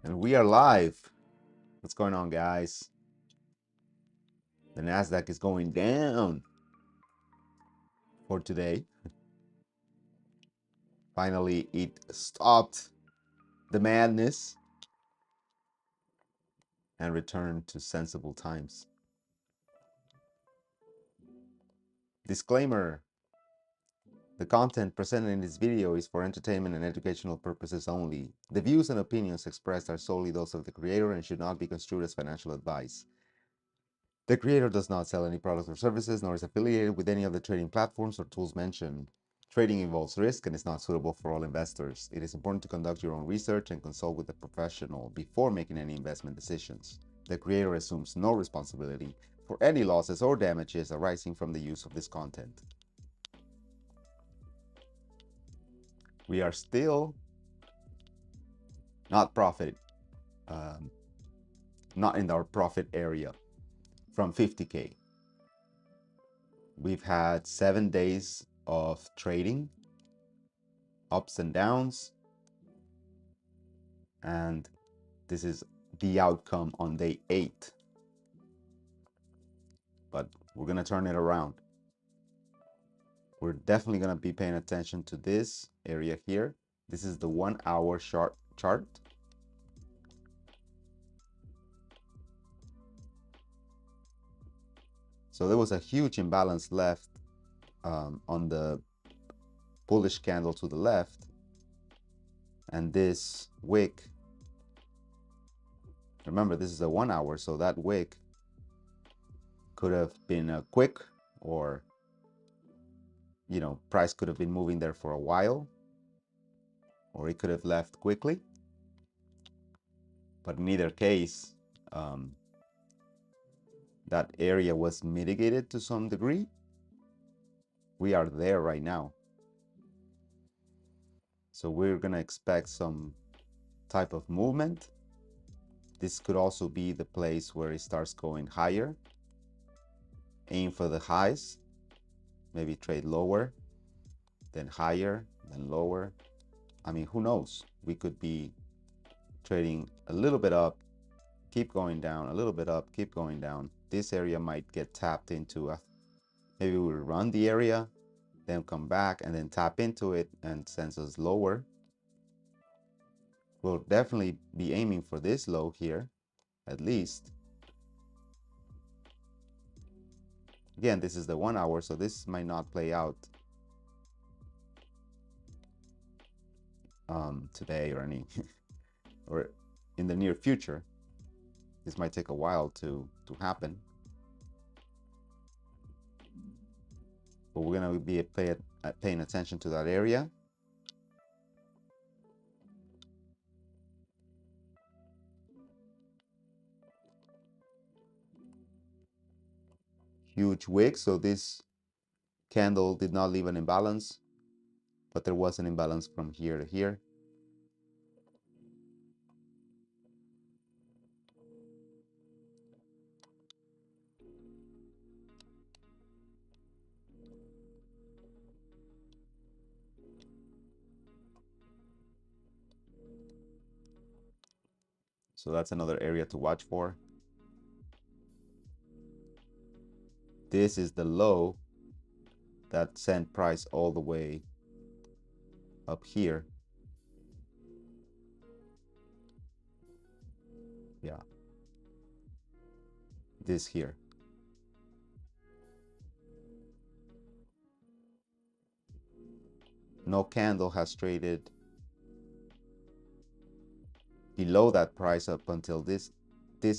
And we are live. What's going on, guys? The Nasdaq is going down for today. Finally, it stopped the madness and returned to sensible times. Disclaimer: the content presented in this video is for entertainment and educational purposes only. The views and opinions expressed are solely those of the creator and should not be construed as financial advice. The creator does not sell any products or services, nor is affiliated with any of the trading platforms or tools mentioned. Trading involves risk and is not suitable for all investors. It is important to conduct your own research and consult with a professional before making any investment decisions. The creator assumes no responsibility for any losses or damages arising from the use of this content. We are still not not in our profit area from 50K. We've had 7 days of trading, ups and downs, and this is the outcome on day 8. But we're going to turn it around. We're definitely going to be paying attention to this area here. This is the 1 hour chart. So there was a huge imbalance left on the bullish candle to the left, and this wick, remember this is a 1 hour, so that wick could have been a quick, or price could have been moving there for a while, or it could have left quickly. But in either case, that area was mitigated to some degree. We are there right now. So we're going to expect some type of movement. This could also be the place where it starts going higher. Aim for the highs, maybe trade lower, then higher, then lower. I mean, who knows? We could be trading a little bit up, keep going down, a little bit up, keep going down. This area might get tapped into. Maybe we'll run the area, then come back and then tap into it and sends us lower. We'll definitely be aiming for this low here, at least. Again, this is the 1 hour, so this might not play out today or or in the near future. This might take a while to happen. But we're going to be paying attention to that area. Huge wick, so this candle did not leave an imbalance, but there was an imbalance from here to here. So that's another area to watch for. This is the low that sent price all the way up here. Yeah. This here. No candle has traded below that price up until this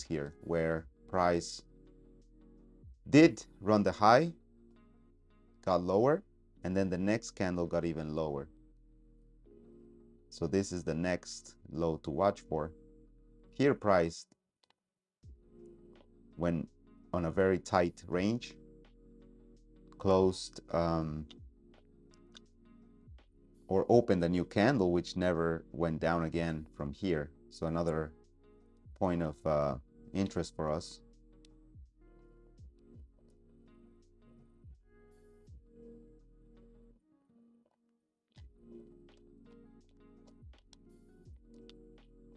here, where price did run the high, got lower, and then the next candle got even lower. So this is the next low to watch for. Here price went on a very tight range, closed or opened a new candle, which never went down again from here. So another point of interest for us.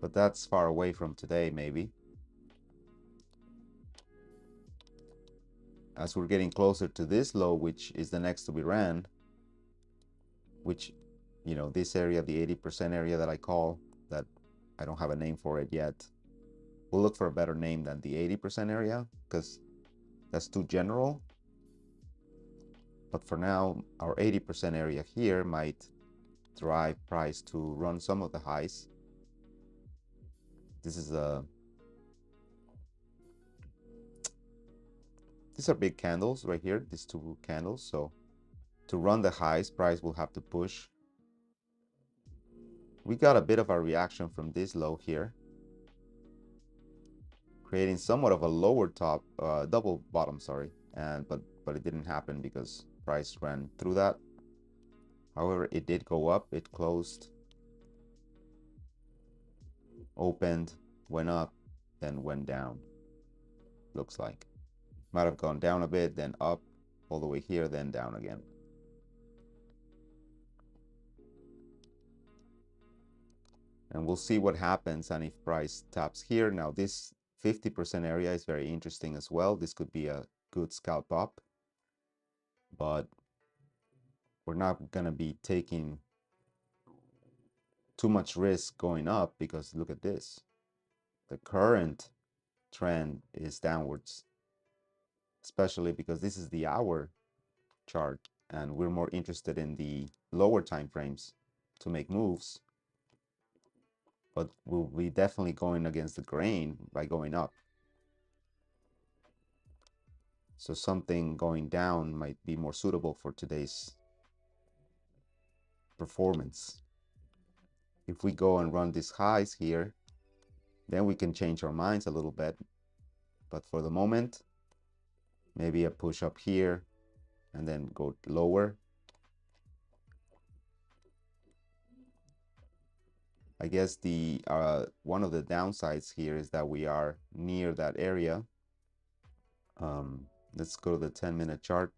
but that's far away from today maybe. As we're getting closer to this low, which is the next to be ran, which, you know, this area, the 80% area that I call, that I don't have a name for it yet. We'll look for a better name than the 80% area because that's too general. But for now, our 80% area here might drive price to run some of the highs. This is these are big candles right here, these two candles. So to run the highs, price will have to push. We got a bit of a reaction from this low here, creating somewhat of a lower top, double bottom, sorry. And but it didn't happen because price ran through that. However, it did go up. It closed, opened, went up, then went down. Looks like might have gone down a bit, then up all the way here, then down again. And we'll see what happens and if price taps here. Now this 50% area is very interesting as well. This could be a good scalp up, but we're not going to be taking too much risk going up because look at this. The current trend is downwards, especially because this is the hour chart and we're more interested in the lower time frames to make moves. But we'll be definitely going against the grain by going up. So something going down might be more suitable for today's performance. If we go and run these highs here, then we can change our minds a little bit. But for the moment, maybe a push up here and then go lower. I guess the one of the downsides here is that we are near that area. Let's go to the 10-minute chart.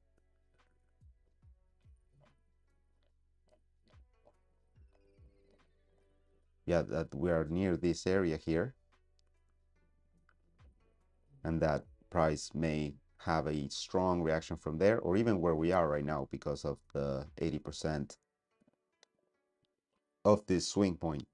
Yeah, that we are near this area here, and that price may have a strong reaction from there, or even where we are right now because of the 80% of this swing point.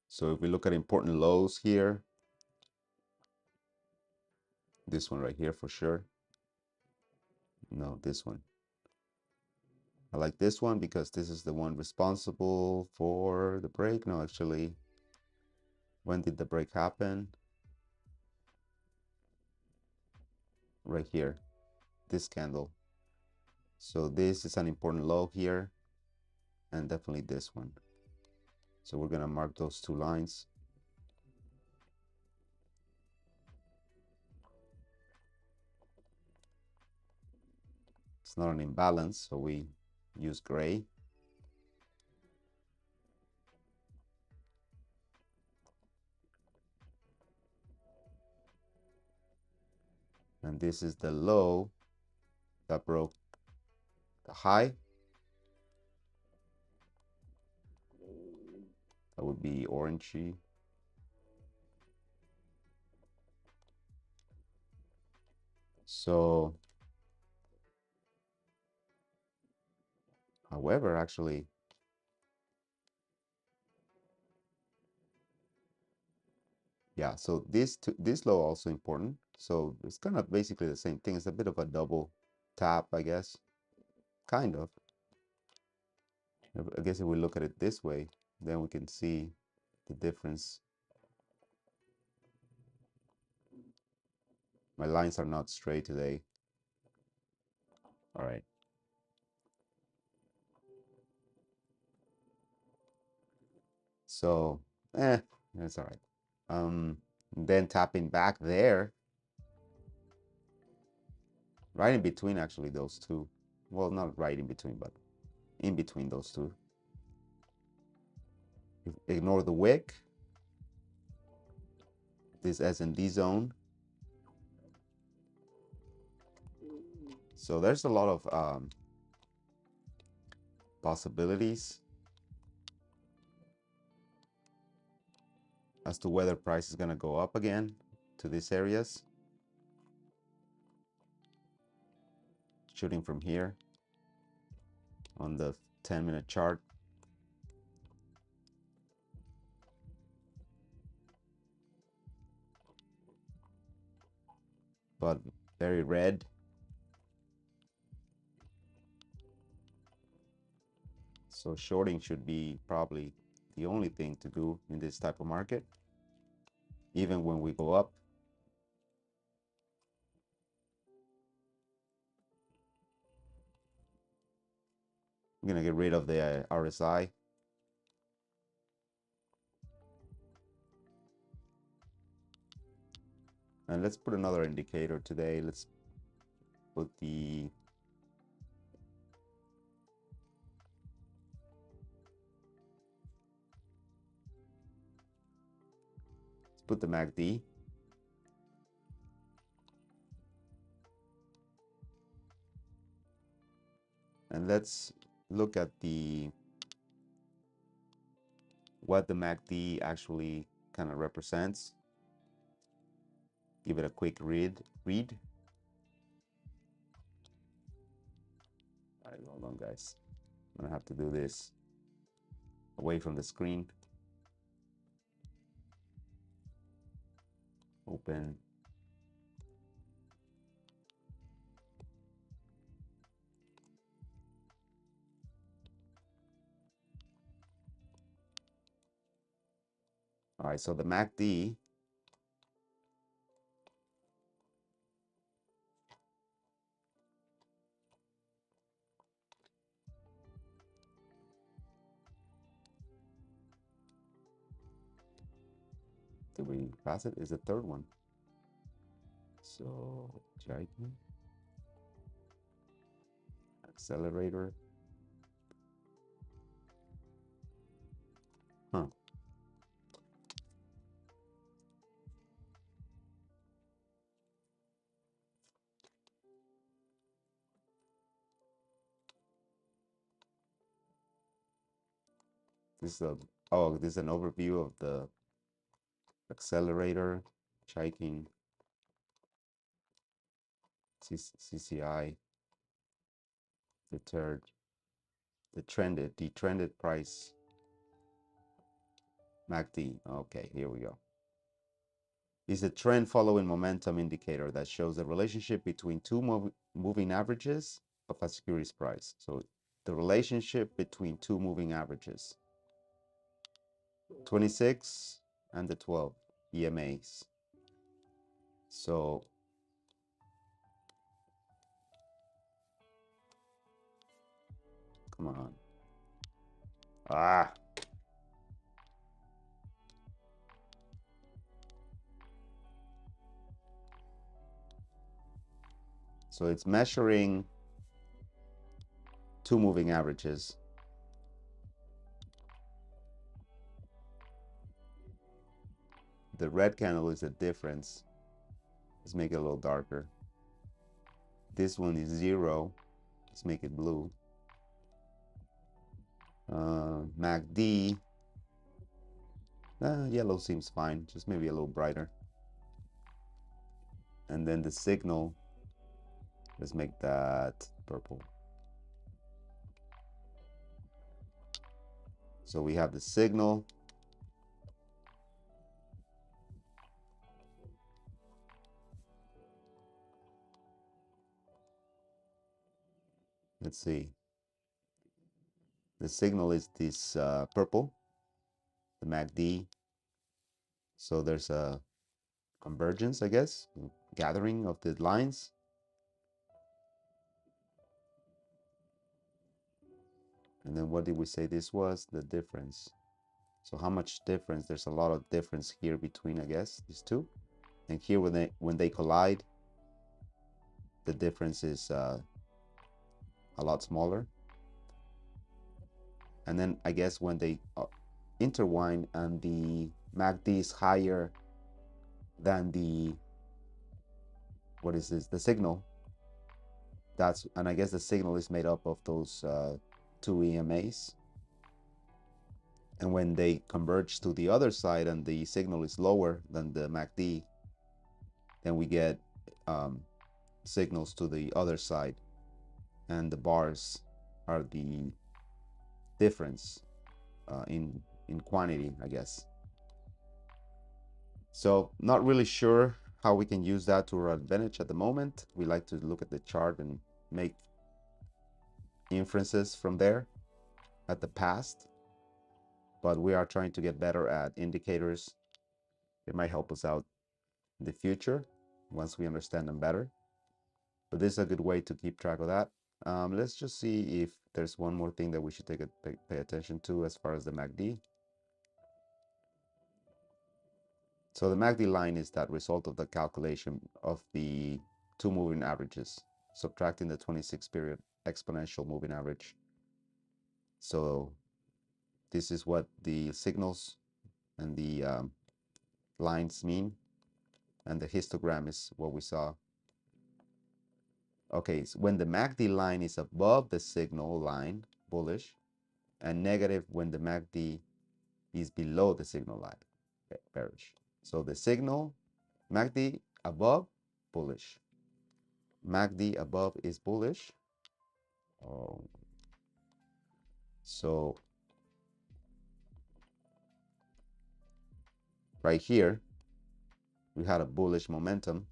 So if we look at important lows here, this one right here for sure. No, this one. I like this one because this is the one responsible for the break. No, actually, when did the break happen? Right here, this candle. So this is an important low here, and definitely this one. So we're gonna mark those two lines. It's not an imbalance, so we use gray. And this is the low that broke the high. That would be orangey. So, however, actually, yeah, so this low also important. So it's kind of basically the same thing. It's a bit of a double tap, I guess. Kind of. I guess if we look at it this way, then we can see the difference. My lines are not straight today. All right. So, that's all right. Then tapping back there, right in between actually those two. Well, not right in between, but in between those two. Ignore the wick. This S&D zone. So there's a lot of possibilities as to whether price is going to go up again to these areas, shooting from here on the 10-minute chart. But very red. So shorting should be probably the only thing to do in this type of market, even when we go up. I'm gonna get rid of the RSI. And let's put another indicator today. Let's put the MACD. And let's look at what the MACD actually kind of represents. Give it a quick read. All right, hold on, guys. I'm gonna have to do this away from the screen. Open. All right, so the MACD did we pass it? Is the third one. So Jaikin, accelerator. Huh. This is this is an overview of the accelerator, Jaikin, CCI, the trended price, MACD. Okay, here we go. Is a trend following momentum indicator that shows the relationship between two moving averages of a security's price. So the relationship between two moving averages, 26 and the 12 EMAs. So come on. So it's measuring two moving averages. The red candle is the difference. Let's make it a little darker. This one is 0. Let's make it blue. MACD, yellow seems fine, just maybe a little brighter. And then the signal, let's make that purple. So we have the signal. Let's see. The signal is this purple, the MACD. So there's a convergence, I guess, gathering of the lines. And then what did we say this was? The difference. So how much difference? There's a lot of difference here between, I guess, these two. And here when they collide, the difference is a lot smaller. And then I guess when they intertwine and the MACD is higher than the, what is this? The signal. and I guess the signal is made up of those two EMAs. And when they converge to the other side and the signal is lower than the MACD, then we get signals to the other side, and the bars are the difference in quantity, I guess. So not really sure how we can use that to our advantage at the moment. We like to look at the chart and make inferences from there at the past, but we are trying to get better at indicators. It might help us out in the future once we understand them better, but this is a good way to keep track of that. Let's just see if there's one more thing that we should pay attention to as far as the MACD. So the MACD line is that result of the calculation of the two moving averages, subtracting the 26-period exponential moving average. So this is what the signals and the lines mean, and the histogram is what we saw. Okay, so when the MACD line is above the signal line, bullish, and negative when the MACD is below the signal line, bearish. So the signal, MACD above, bullish. MACD above is bullish. Oh. So right here, we had a bullish momentum,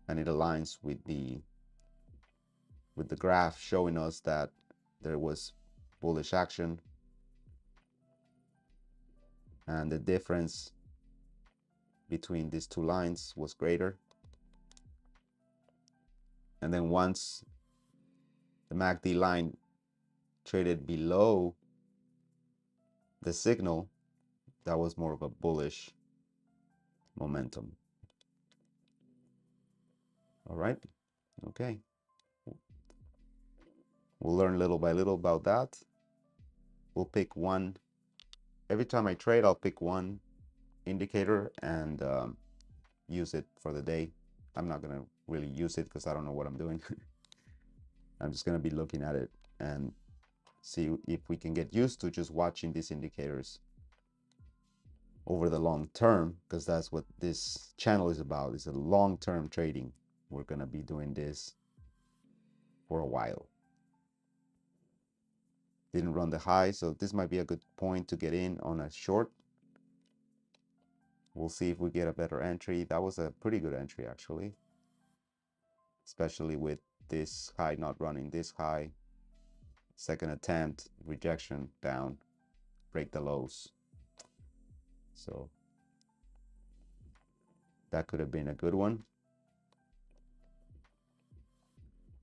and it aligns with the graph showing us that there was bullish action, and the difference between these two lines was greater. And then once the MACD line traded below the signal, that was more of a bullish momentum. All right, okay. We'll learn little by little about that. We'll pick one. Every time I trade, I'll pick one indicator and use it for the day. I'm not gonna really use it because I don't know what I'm doing. I'm just gonna be looking at it and see if we can get used to just watching these indicators over the long term, because that's what this channel is about. It's a long-term trading. We're gonna be doing this for a while. Didn't run the high, so this might be a good point to get in on a short. We'll see if we get a better entry. That was a pretty good entry actually, especially with this high not running this high. Second attempt, rejection, down, break the lows. So that could have been a good one,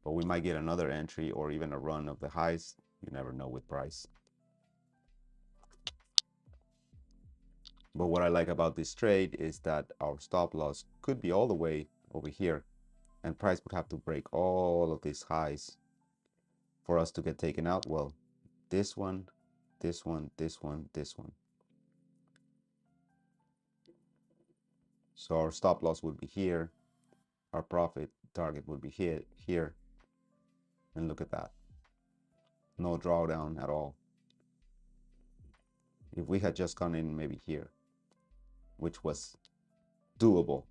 but we might get another entry or even a run of the highs. You never know with price. But what I like about this trade is that our stop loss could be all the way over here, and price would have to break all of these highs for us to get taken out. Well, this one, this one, this one, this one. So our stop loss would be here. Our profit target would be here. And look at that. No drawdown at all. If we had just gone in maybe here, which was doable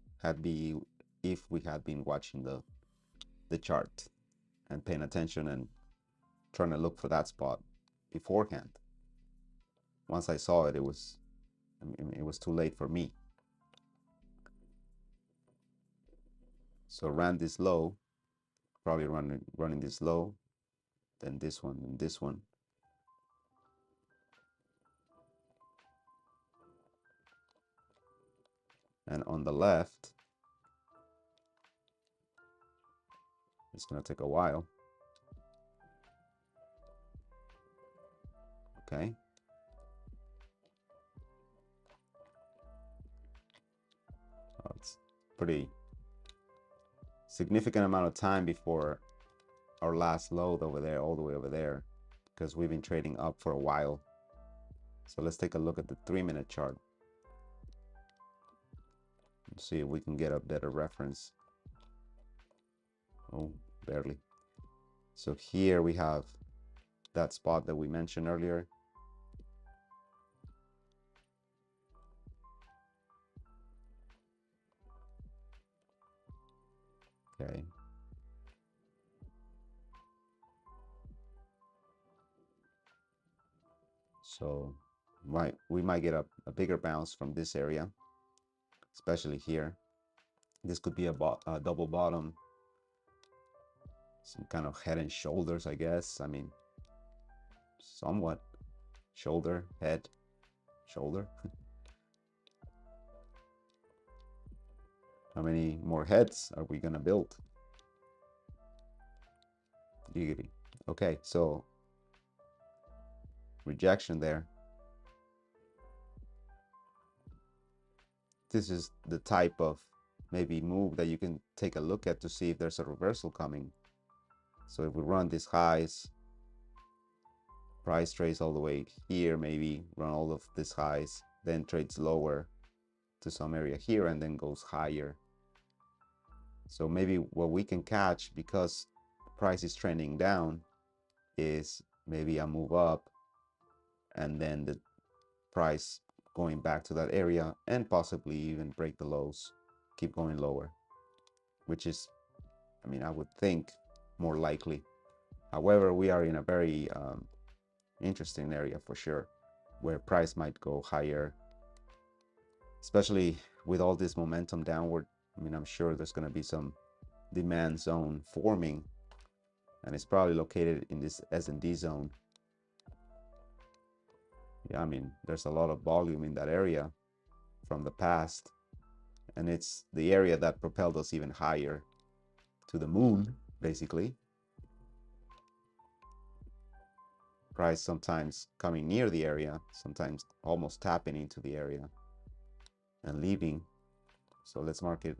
if we had been watching the chart and paying attention and trying to look for that spot beforehand. Once I saw it, it was too late for me. So ran this low, probably running this low, then this one, and this one. And on the left, it's going to take a while. Okay. Oh, it's pretty significant amount of time before our last load over there, all the way over there, because we've been trading up for a while. So let's take a look at the 3-minute chart and see if we can get a better reference. Oh, barely. So here we have that spot that we mentioned earlier. Okay. So we might get a bigger bounce from this area, especially here. This could be a double bottom, some kind of head and shoulders, I guess. I mean, somewhat shoulder, head, shoulder. How many more heads are we gonna build? Giggity. Okay, so rejection there. This is the type of maybe move that you can take a look at to see if there's a reversal coming. So if we run these highs, price trades all the way here, maybe run all of these highs, then trades lower to some area here and then goes higher. So maybe what we can catch, because price is trending down, is maybe a move up and then the price going back to that area and possibly even break the lows, keep going lower, which is, I mean, I would think more likely. However, we are in a very interesting area for sure, where price might go higher, especially with all this momentum downward. I mean, I'm sure there's going to be some demand zone forming, and it's probably located in this S&D zone. Yeah, I mean, there's a lot of volume in that area from the past, and it's the area that propelled us even higher to the moon, basically. Price sometimes coming near the area, sometimes almost tapping into the area and leaving. So let's mark it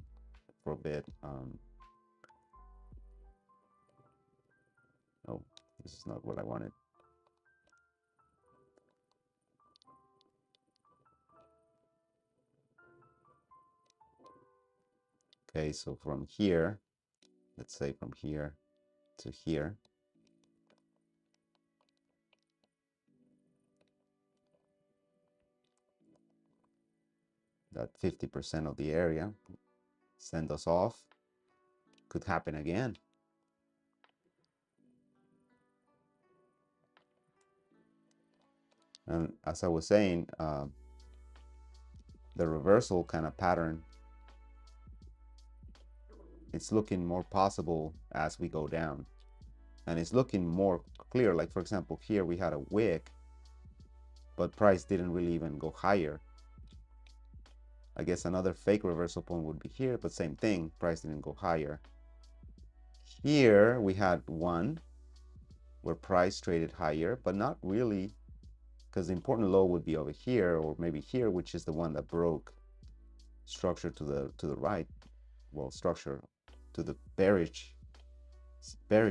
for a bit. Oh, this is not what I wanted. Okay, so from here, let's say from here to here, that 50% of the area send us off. Could happen again. And as I was saying, the reversal kind of pattern, it's looking more possible as we go down. And it's looking more clear. Like, for example, here we had a wick, but price didn't really even go higher. I guess another fake reversal point would be here, but same thing, price didn't go higher. Here we had one where price traded higher, but not really, because the important low would be over here or maybe here, which is the one that broke structure to the right. Well, structure to the bearish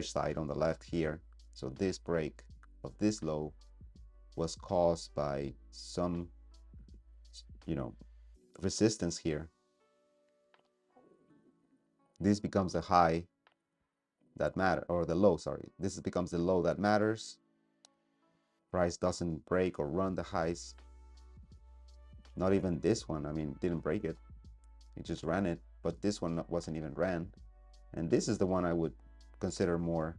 side on the left here. So this break of this low was caused by some, resistance here. This becomes the high that matter, or the low, sorry. This becomes the low that matters. Price doesn't break or run the highs. Not even this one, I mean, didn't break it. It just ran it, but this one wasn't even ran. And this is the one I would consider more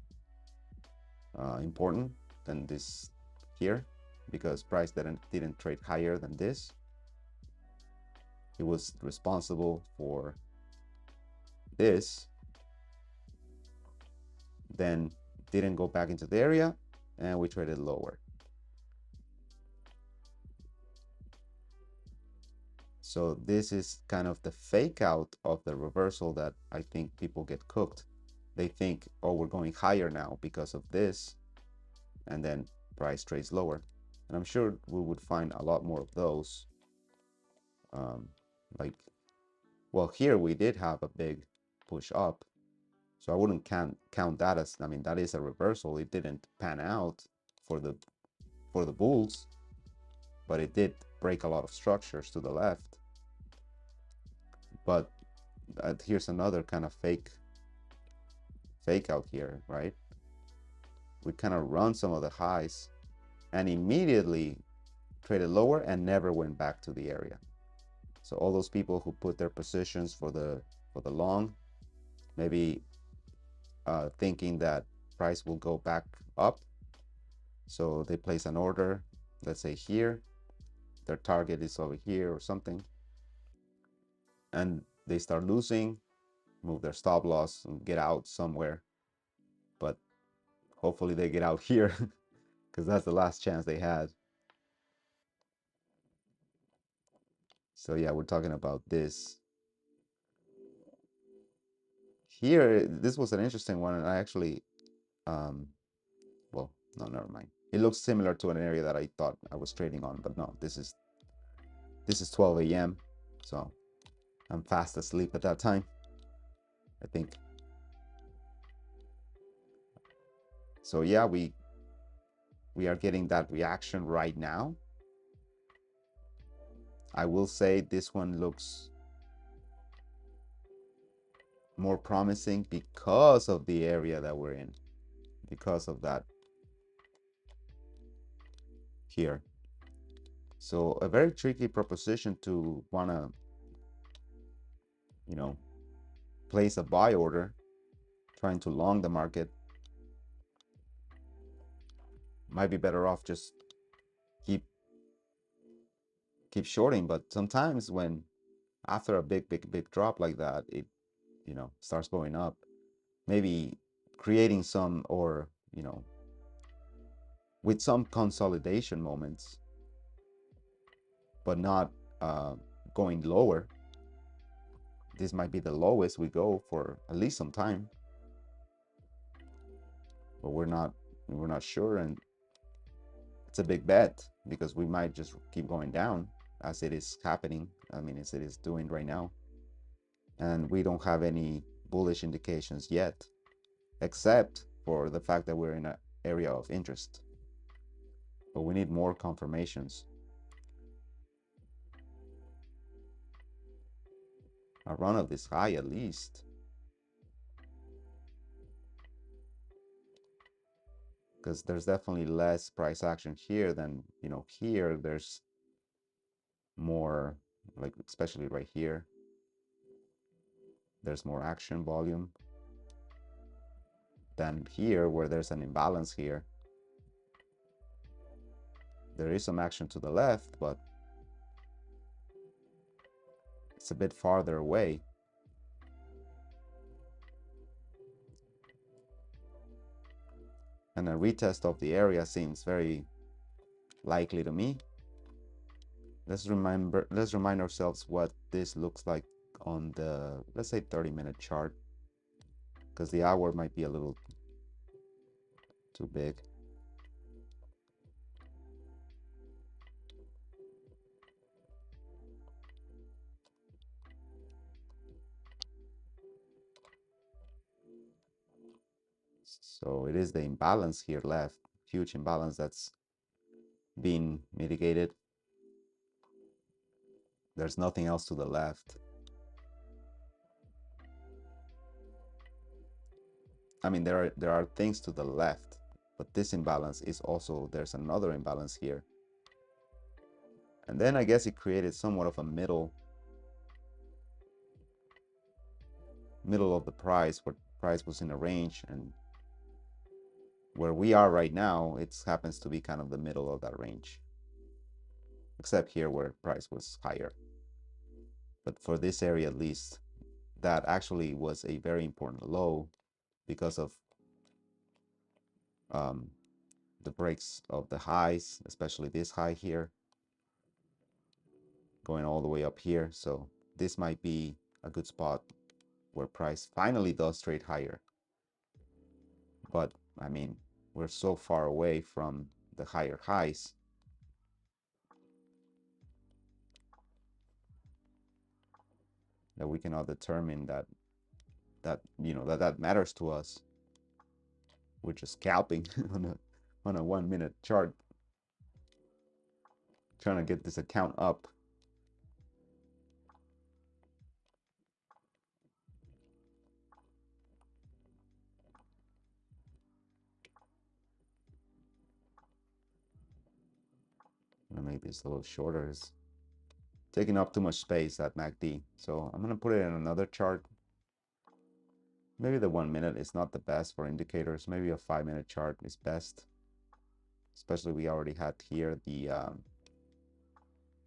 important than this here, because price didn't trade higher than this. It was responsible for this, then didn't go back into the area, and we traded lower. So this is kind of the fake out of the reversal that I think people get cooked. They think, oh, we're going higher now because of this, and then price trades lower. And I'm sure we would find a lot more of those. Like, well, here we did have a big push up, so I wouldn't count that as, I mean, that is a reversal. It didn't pan out for the bulls, but it did break a lot of structures to the left. But here's another kind of fake fake out here, right? We kind of run some of the highs and immediately traded lower and never went back to the area. So all those people who put their positions for the long, maybe thinking that price will go back up, so they place an order, let's say here, their target is over here or something, and they start losing, move their stop loss and get out somewhere. But hopefully they get out here because that's the last chance they had. So yeah, we're talking about this here. This was an interesting one, and I actually well, no, never mind. It looks similar to an area that I thought I was trading on, but no, this is 12 a.m. So I'm fast asleep at that time, I think. So yeah, we are getting that reaction right now. I will say this one looks more promising because of the area that we're in, because of that here. So a very tricky proposition to want to, you know, place a buy order, trying to long the market. Might be better off just keep shorting. But sometimes when after a big drop like that, it, you know, starts going up, maybe creating some, or, you know, with some consolidation moments, but not going lower. This might be the lowest we go for at least some time, but we're not sure, and it's a big bet because we might just keep going down as it is happening. I mean, as it is doing right now, and we don't have any bullish indications yet, except for the fact that we're in an area of interest, but we need more confirmations. A run of this high at least, because there's definitely less price action here than, you know, here there's more, like especially right here, there's more action volume than here where there's an imbalance here. There is some action to the left, but it's a bit farther away. And a retest of the area seems very likely to me. Let's remind ourselves what this looks like on the, let's say, 30-minute chart, because the hour might be a little too big. So it is the imbalance here left, huge imbalance that's being mitigated. There's nothing else to the left. I mean, there are things to the left, but this imbalance is also, there's another imbalance here. And then I guess it created somewhat of a middle of the price, where price was in a range, and where we are right now, it happens to be kind of the middle of that range, except here where price was higher. But for this area at least, that actually was a very important low because of the breaks of the highs, especially this high here, going all the way up here. So this might be a good spot where price finally does trade higher. But I mean, we're so far away from the higher highs that we cannot determine that you know, that matters to us. We're just scalping on a 1-minute chart, trying to get this account up. I'm gonna make this a little shorter. It's taking up too much space at MACD. So I'm gonna put it in another chart. Maybe the 1 minute is not the best for indicators. Maybe a 5 minute chart is best. Especially we already had here the,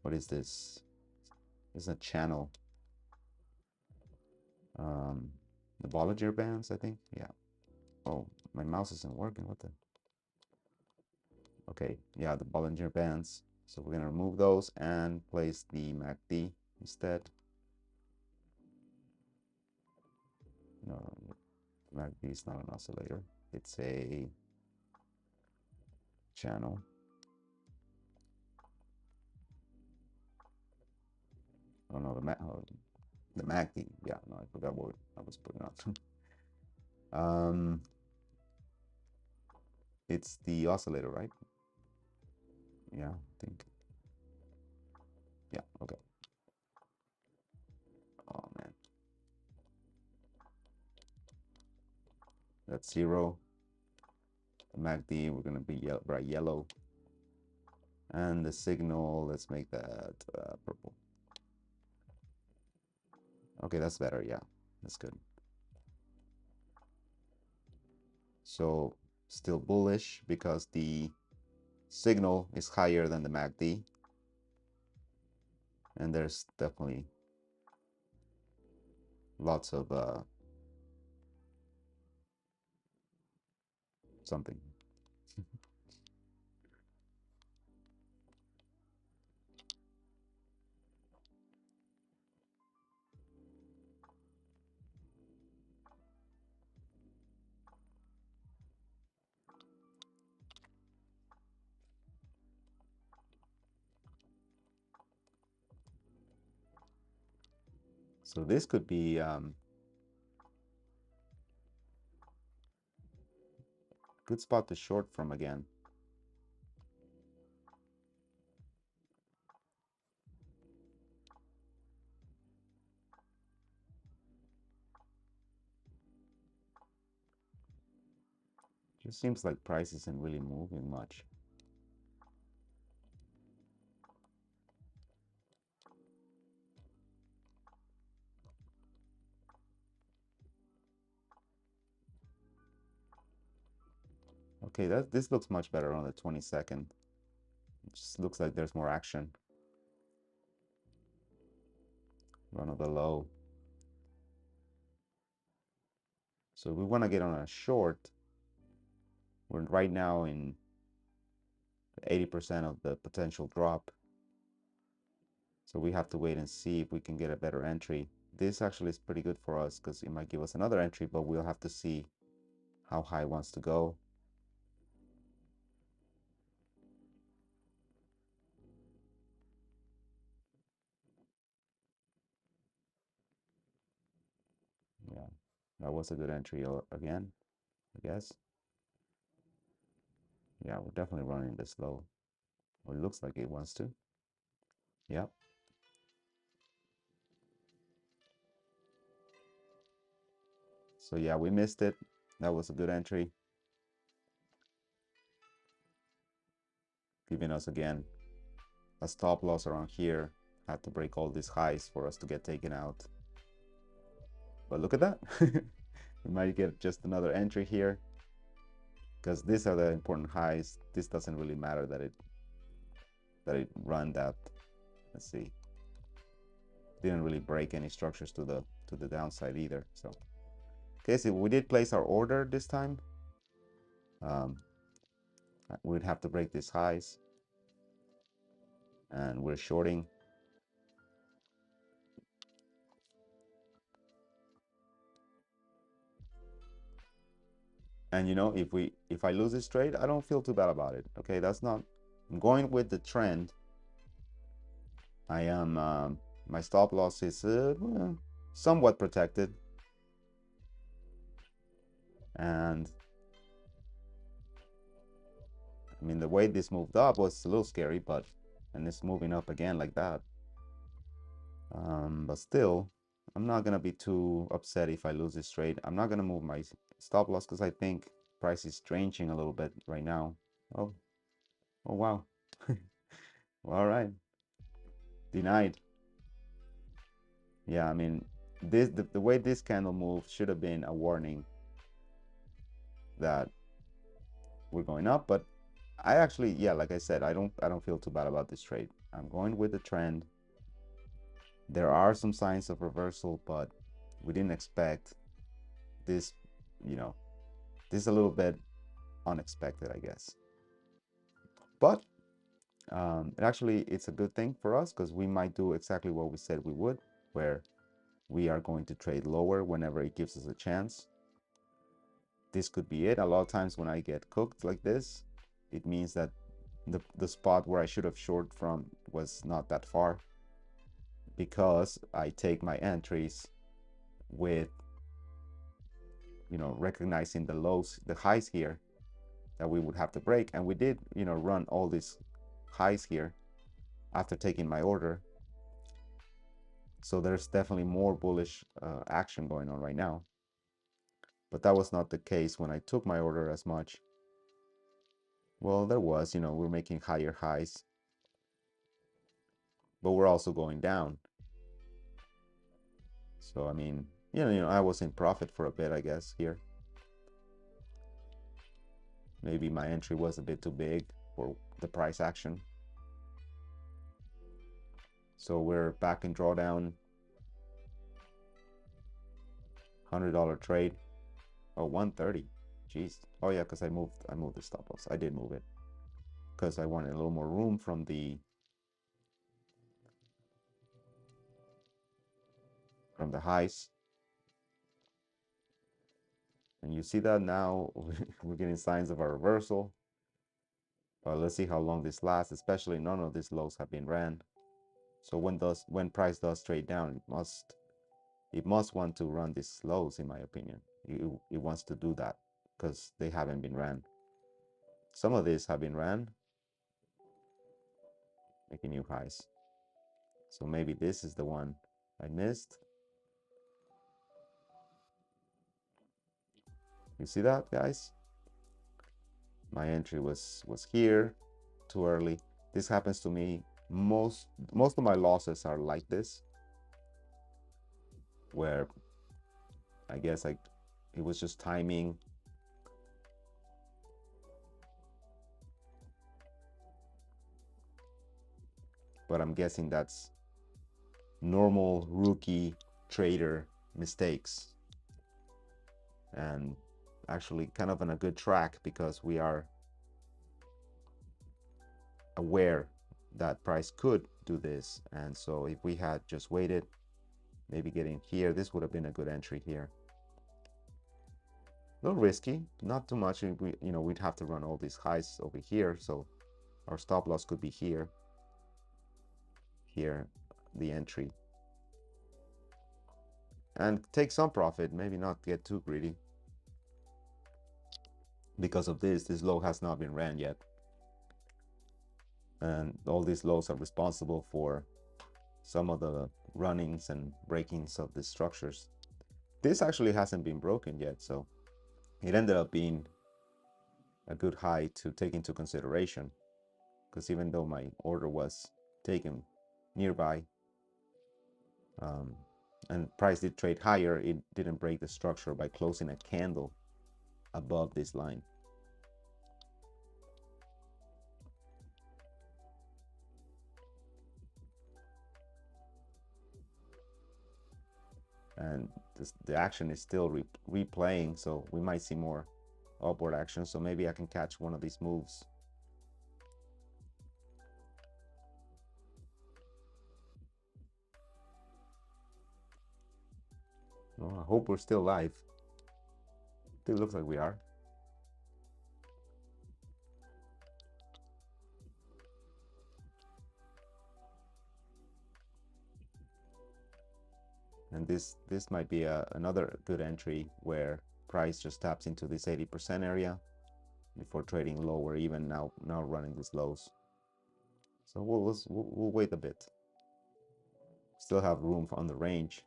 what is this? This is a channel. The Bollinger Bands, I think. Yeah. Oh, my mouse isn't working. What the? Okay, yeah, the Bollinger Bands. So we're gonna remove those and place the MACD instead. No, MACD is not an oscillator. It's a channel. Oh no, the MACD. Yeah, no, I forgot what I was putting on. um, it's the oscillator, right? Yeah, I think. Yeah, okay. Oh man, that's 0. The MACD, we're gonna be bright yellow. And the signal, let's make that purple. Okay, that's better. Yeah, that's good. So still bullish because the signal is higher than the MACD. And there's definitely lots of something. So this could be good spot to short from again. Just seems like price isn't really moving much. Okay, this looks much better on the 22nd. It just looks like there's more action. Run of the low. So we want to get on a short. We're right now in 80% of the potential drop. So we have to wait and see if we can get a better entry. This actually is pretty good for us because it might give us another entry, but we'll have to see how high it wants to go. Yeah, that was a good entry again, I guess. Yeah, we're definitely running this low. Or it looks like it wants to. Yep. So yeah, we missed it. That was a good entry. Giving us again a stop loss around here. Had to break all these highs for us to get taken out. But look at that. We might get just another entry here because these are the important highs. This doesn't really matter that it run that. Let's see. Didn't really break any structures to the downside either. So okay, so we did place our order this time. We'd have to break these highs, and we're shorting. And you know, if I lose this trade, I don't feel too bad about it. Okay, that's not. I'm going with the trend. I am. My stop loss is well, somewhat protected, and I mean the way this moved up was a little scary, but and it's moving up again like that. But still, I'm not gonna be too upset if I lose this trade. I'm not gonna move my stop loss because I think price is ranging a little bit right now. Oh, oh wow. All right, denied. Yeah, I mean, the way this candle moved should have been a warning that we're going up, but I actually, yeah, like I said, I don't feel too bad about this trade. I'm going with the trend. There are some signs of reversal, but we didn't expect this, you know, this is a little bit unexpected, I guess. But actually, it's a good thing for us because we might do exactly what we said we would, where we are going to trade lower whenever it gives us a chance. This could be it. A lot of times when I get cooked like this, it means that the spot where I should have short from was not that far, because I take my entries with, recognizing the lows, the highs here that we would have to break. And we did, run all these highs here after taking my order. So there's definitely more bullish action going on right now. But that was not the case when I took my order as much. Well, there was, we're making higher highs, but we're also going down. So, I mean, I was in profit for a bit, I guess, here. Maybe my entry was a bit too big for the price action. So we're back in drawdown. $100 trade. Oh, 130. Jeez. Oh yeah, because I moved the stop loss. I did move it because I wanted a little more room from the highs. And you see that now we're getting signs of a reversal. But let's see how long this lasts. Especially none of these lows have been ran. So when price does trade down, it must want to run these lows, in my opinion. It wants to do that because they haven't been ran. Some of these have been ran, making new highs. So maybe this is the one I missed. You see that, guys? My entry was here too early. This happens to me. Most of my losses are like this, where I guess it was just timing. But I'm guessing that's normal rookie trader mistakes, and actually kind of on a good track because we are aware that price could do this. And so if we had just waited, maybe getting here, this would have been a good entry here. A little risky, not too much. We'd have to run all these highs over here, so our stop loss could be here, the entry, and take some profit, maybe not get too greedy. Because of this low has not been ran yet, and all these lows are responsible for some of the runnings and breakings of the structures. This actually hasn't been broken yet, so it ended up being a good high to take into consideration, because even though my order was taken nearby, and price did trade higher, it didn't break the structure by closing a candle above this line. And the action is still replaying, so we might see more upward action. So maybe I can catch one of these moves. Well, I hope we're still live. It looks like we are. And this might be another good entry where price just taps into this 80% area before trading lower, even now running these lows. So we'll wait a bit. Still have room on the range,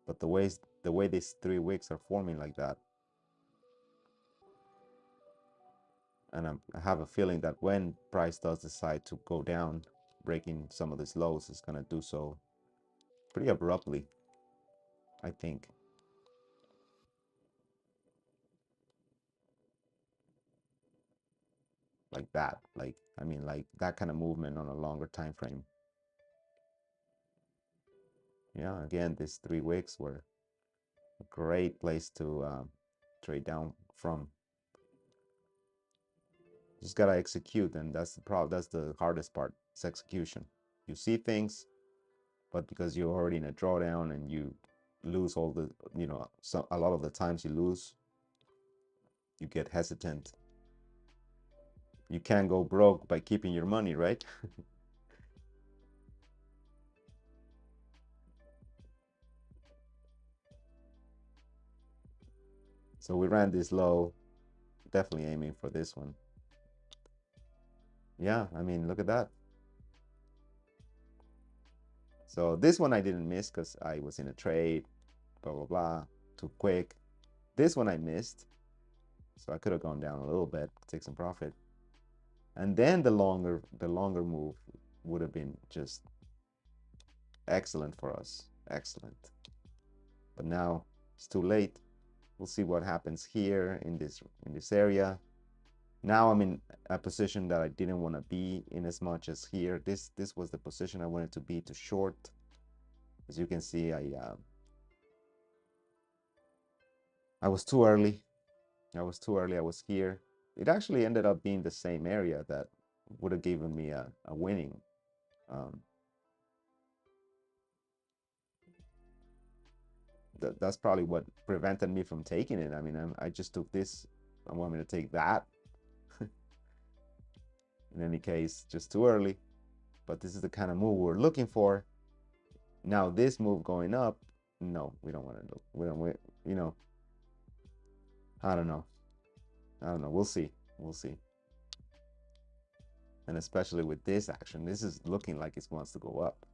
but the way these 3 wicks are forming like that, And I have a feeling that when price does decide to go down, breaking some of these lows, it's going to do so pretty abruptly, I think. Like that. Like, I mean, like that kind of movement on a longer time frame. Yeah, again, these 3 weeks were a great place to trade down from. Just gotta execute, and that's the problem. That's the hardest part. It's execution. You see things, but because you're already in a drawdown and you lose all the, so a lot of the times you lose, you get hesitant. You can't go broke by keeping your money, right? So we ran this low, definitely aiming for this one. Yeah, I mean, look at that. So this one I didn't miss because I was in a trade, blah, blah, blah, too quick. This one I missed. So I could have gone down a little bit, take some profit. And then the longer move would have been just excellent for us. Excellent. But now it's too late. We'll see what happens here in this area. Now I'm in a position that I didn't want to be in as much as here. This was the position I wanted to be to short. As you can see, I was too early. I was too early. I was here. It actually ended up being the same area that would have given me a winning. Um, that's probably what prevented me from taking it. I mean, I just took this. I want me to take that. In any case, just too early. But this is the kind of move we're looking for. Now this move going up, no, we don't want to do. We don't. You know, I don't know. I don't know. We'll see. We'll see. And especially with this action, this is looking like it wants to go up.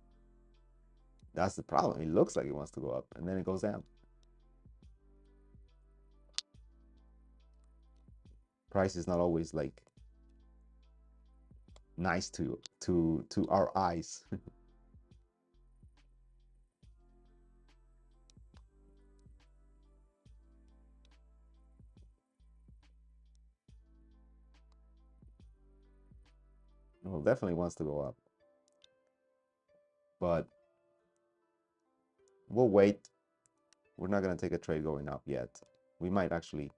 That's the problem. It looks like it wants to go up, and then it goes down. Price is not always like nice to our eyes. Well, definitely wants to go up, but we'll wait. We're not gonna take a trade going up yet. We might actually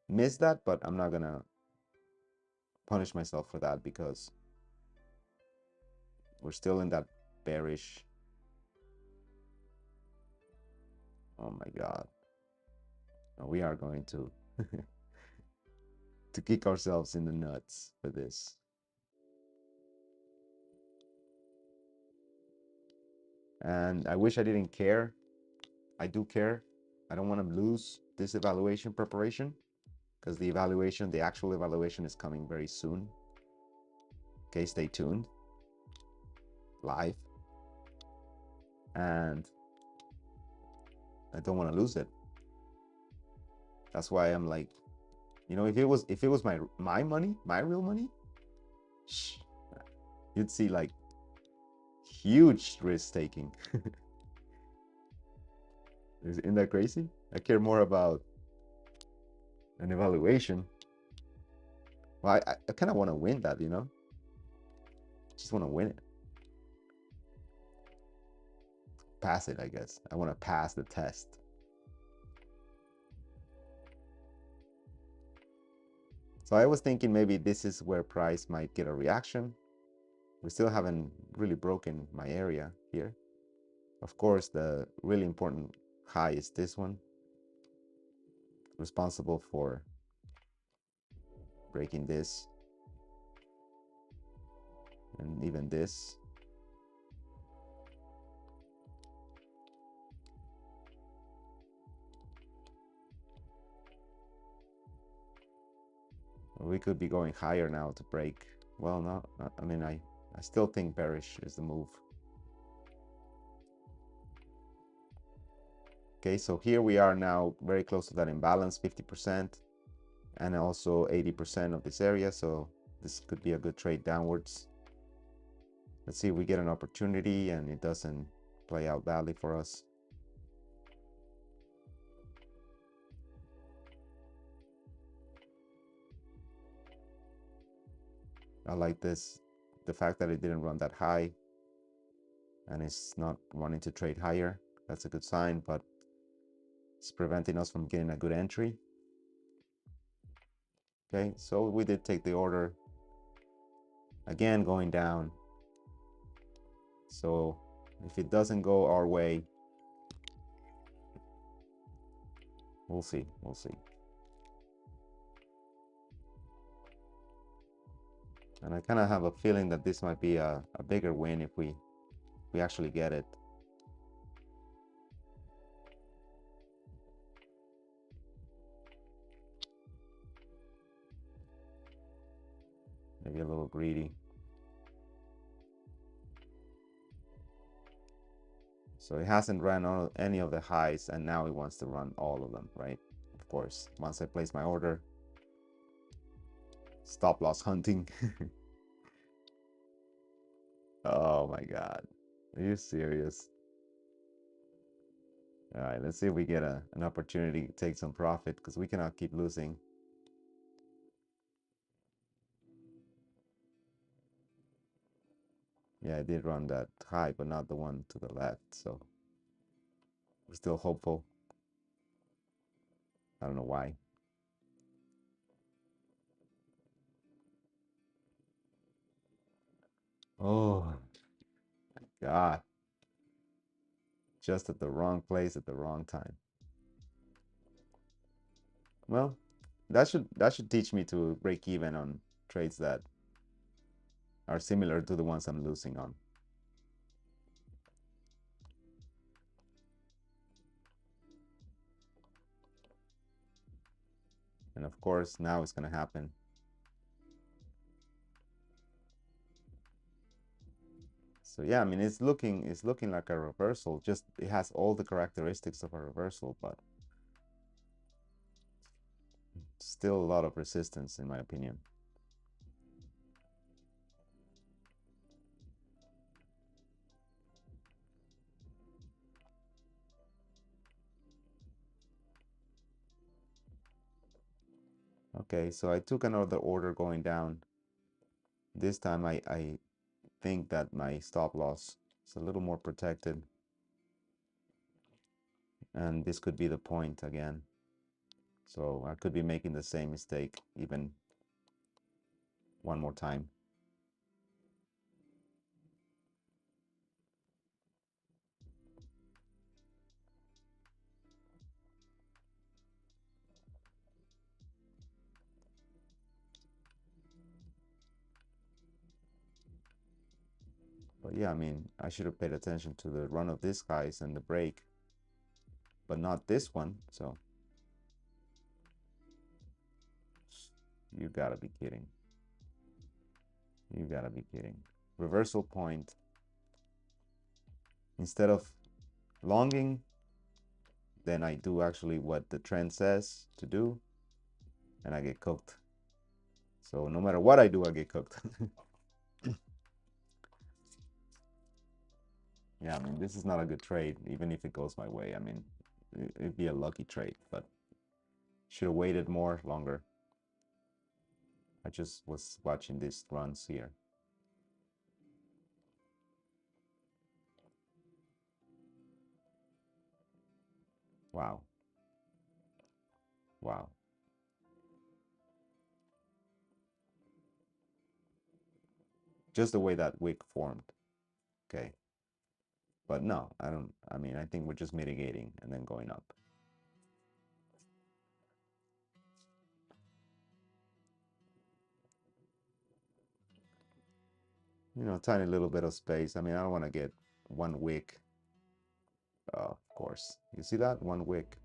miss that, but I'm not gonna punish myself for that because we're still in that bearish. Oh my God. We are going to kick ourselves in the nuts for this. And I wish I didn't care. I do care. I don't want to lose this evaluation preparation because the actual evaluation is coming very soon. Okay, stay tuned. Live. And I don't want to lose it. That's why I'm like, if it was my money, my real money, you'd see like huge risk taking. Isn't that crazy? I care more about an evaluation. Well, I kind of want to win that, just want to win it. Pass it, I guess. I want to pass the test. So I was thinking maybe this is where price might get a reaction. We still haven't really broken my area here. Of course, the really important high is this one, responsible for breaking this and even this. We could be going higher now to break. Well, no, I mean, I still think bearish is the move. Okay, so here we are now very close to that imbalance, 50%. and also 80% of this area, so this could be a good trade downwards. Let's see if we get an opportunity and it doesn't play out badly for us. I like this, the fact that it didn't run that high and it's not wanting to trade higher. That's a good sign, but it's preventing us from getting a good entry. Okay, so we did take the order. Again, going down. So if it doesn't go our way, we'll see, we'll see. And I kind of have a feeling that this might be a bigger win if we actually get it. Maybe a little greedy. So it hasn't run any of the highs, and now it wants to run all of them, right? Of course, once I place my order. Stop loss hunting. Oh my God. Are you serious? All right, let's see if we get an opportunity to take some profit, because we cannot keep losing. Yeah, I did run that high, but not the one to the left, so we're still hopeful. I don't know why. Oh God. Just at the wrong place at the wrong time. Well, that should teach me to break even on trades that are similar to the ones I'm losing on. And of course, now it's going to happen. So yeah, I mean, it's looking like a reversal. Just it has all the characteristics of a reversal, but still a lot of resistance in my opinion. Okay, so I took another order going down. This time I think that my stop loss is a little more protected. And this could be the point again. So I could be making the same mistake even one more time. But yeah, I mean, I should have paid attention to the run of these guys and the break, but not this one. So you gotta be kidding. You gotta be kidding. Reversal point. Instead of longing, then I do actually what the trend says to do, and I get cooked. So no matter what I do, I get cooked. Yeah, I mean, this is not a good trade, even if it goes my way. I mean, it'd be a lucky trade, but should have waited more longer. I just was watching these runs here. Wow. Wow. Just the way that wick formed. Okay. But no, I don't, I mean, I think we're just mitigating and then going up. You know, tiny little bit of space. I mean, I don't want to get one wick. Of course. You see that? One wick.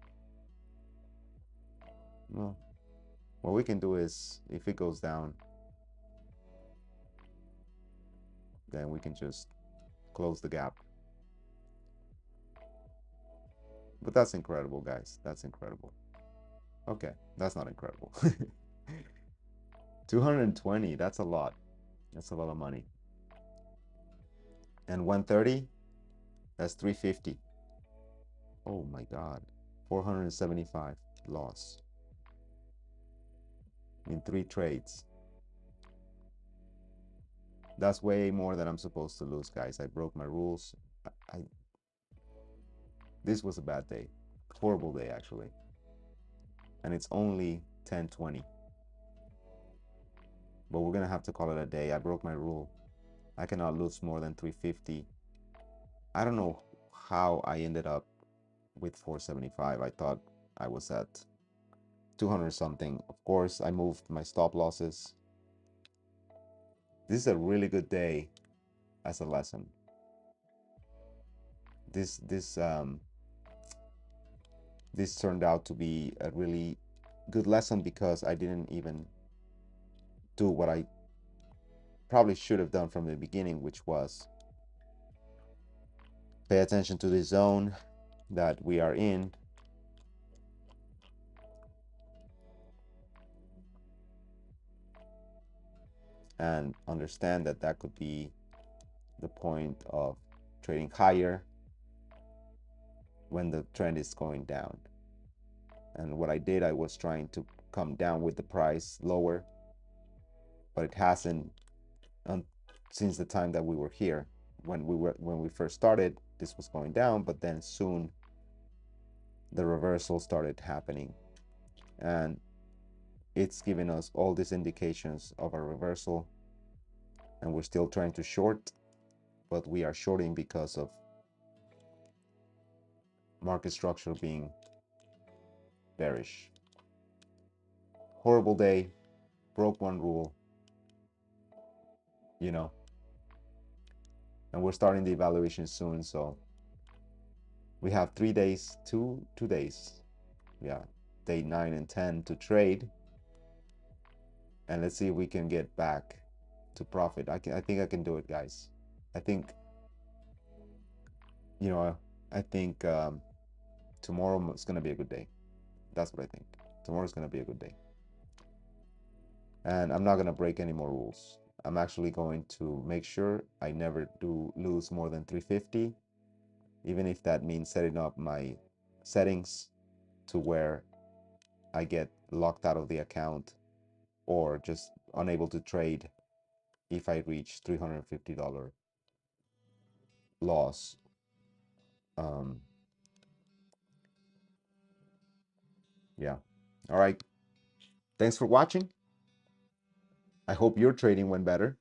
Well, what we can do is, if it goes down, then we can just close the gap. But that's incredible, guys. That's incredible. Okay, that's not incredible. 220, that's a lot. That's a lot of money. And 130, that's 350. Oh my God. 475 loss in 3 trades. That's way more than I'm supposed to lose, guys. I broke my rules. This was a bad day. Horrible day, actually. And it's only 10:20. But we're gonna have to call it a day. I broke my rule. I cannot lose more than 350. I don't know how I ended up with 475. I thought I was at 200 something. Of course, I moved my stop losses. This is a really good day as a lesson. This turned out to be a really good lesson because I didn't even do what I probably should have done from the beginning, which was pay attention to the zone that we are in and understand that that could be the point of trading higher when the trend is going down. And what I did, I was trying to come down with the price lower, but it hasn't since the time that we were here. When we first started, this was going down, but then soon the reversal started happening, and it's giving us all these indications of a reversal, and we're still trying to short, but we are shorting because of market structure being bearish. Horrible day, broke one rule, you know, and we're starting the evaluation soon, so we have 3 days, two days, yeah, day 9 and 10 to trade, and let's see if we can get back to profit. I think I can do it, guys. I think, you know, I think tomorrow is gonna be a good day. That's what I think. Tomorrow's gonna be a good day, and I'm not gonna break any more rules. I'm actually going to make sure I never do lose more than 350, even if that means setting up my settings to where I get locked out of the account or just unable to trade if I reach $350 loss. Um, yeah. All right. Thanks for watching. I hope your trading went better.